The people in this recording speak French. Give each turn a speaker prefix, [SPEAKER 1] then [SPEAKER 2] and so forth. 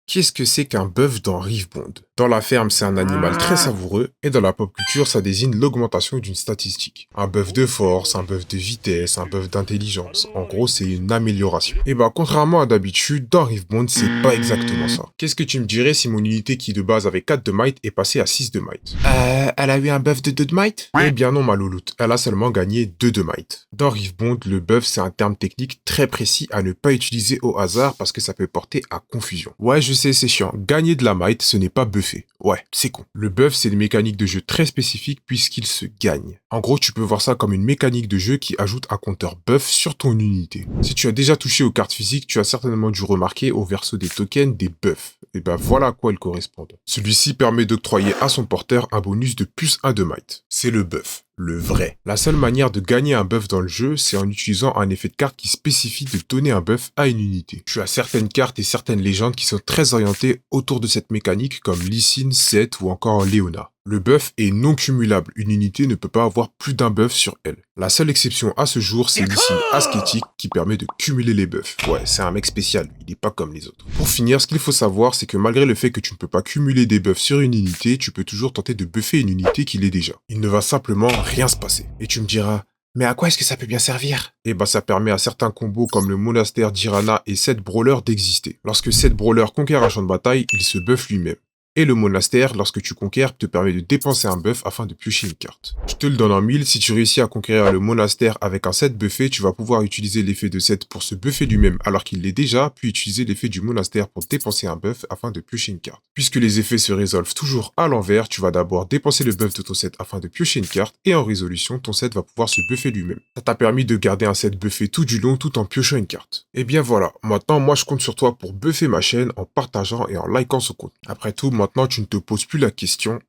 [SPEAKER 1] Qu'est-ce que c'est qu'un bœuf dans Rivebond? Dans la ferme, c'est un animal très savoureux, et dans la pop culture, ça désigne l'augmentation d'une statistique. Un bœuf de force, un bœuf de vitesse, un bœuf d'intelligence. En gros, c'est une amélioration. Et bah, contrairement à d'habitude, dans Rivebond, c'est pas exactement ça. Qu'est-ce que tu me dirais si mon unité qui de base avait 4 de might est passée à 6 de might? Elle a eu un bœuf de 2 de might? Eh bien non, ma louloute, elle a seulement gagné 2 de might. Dans Rivebond, le bœuf, c'est un terme technique très précis à ne pas utiliser au hasard parce que ça peut porter à confusion. Ouais, je sais, c'est chiant. Gagner de la might, ce n'est pas buffer. Ouais, c'est con. Le buff, c'est une mécanique de jeu très spécifique puisqu'il se gagne. En gros, tu peux voir ça comme une mécanique de jeu qui ajoute un compteur buff sur ton unité. Si tu as déjà touché aux cartes physiques, tu as certainement dû remarquer au verso des tokens des buffs. Et ben voilà à quoi elles correspondent. Celui-ci permet d'octroyer à son porteur un bonus de plus 1 de might. C'est le buff. Le vrai. La seule manière de gagner un buff dans le jeu, c'est en utilisant un effet de carte qui spécifie de donner un buff à une unité. Tu as certaines cartes et certaines légendes qui sont très orientées autour de cette mécanique comme Lee Sin, Seth ou encore Leona. Le buff est non cumulable, une unité ne peut pas avoir plus d'un buff sur elle. La seule exception à ce jour, c'est Lee Sin Ascetic qui permet de cumuler les buffs. Ouais, c'est un mec spécial, il n'est pas comme les autres. Pour finir, ce qu'il faut savoir, c'est que malgré le fait que tu ne peux pas cumuler des buffs sur une unité, tu peux toujours tenter de buffer une unité qui l'est déjà. Il ne va simplement rien se passer. Et tu me diras, mais à quoi est-ce que ça peut bien servir? Eh bah ça permet à certains combos comme le monastère d'Irana et Seth Brawler d'exister. Lorsque Seth Brawler conquiert un champ de bataille, il se buff lui-même. Et le monastère, lorsque tu conquiers, te permet de dépenser un buff afin de piocher une carte. Je te le donne en 1000, si tu réussis à conquérir le monastère avec un set buffé, tu vas pouvoir utiliser l'effet de set pour se buffer lui-même alors qu'il l'est déjà, puis utiliser l'effet du monastère pour dépenser un buff afin de piocher une carte. Puisque les effets se résolvent toujours à l'envers, tu vas d'abord dépenser le buff de ton set afin de piocher une carte, et en résolution, ton set va pouvoir se buffer lui-même. Ça t'a permis de garder un set buffé tout du long tout en piochant une carte. Et bien voilà, maintenant moi je compte sur toi pour buffer ma chaîne en partageant et en likant ce compte. Après tout, maintenant tu ne te poses plus la question,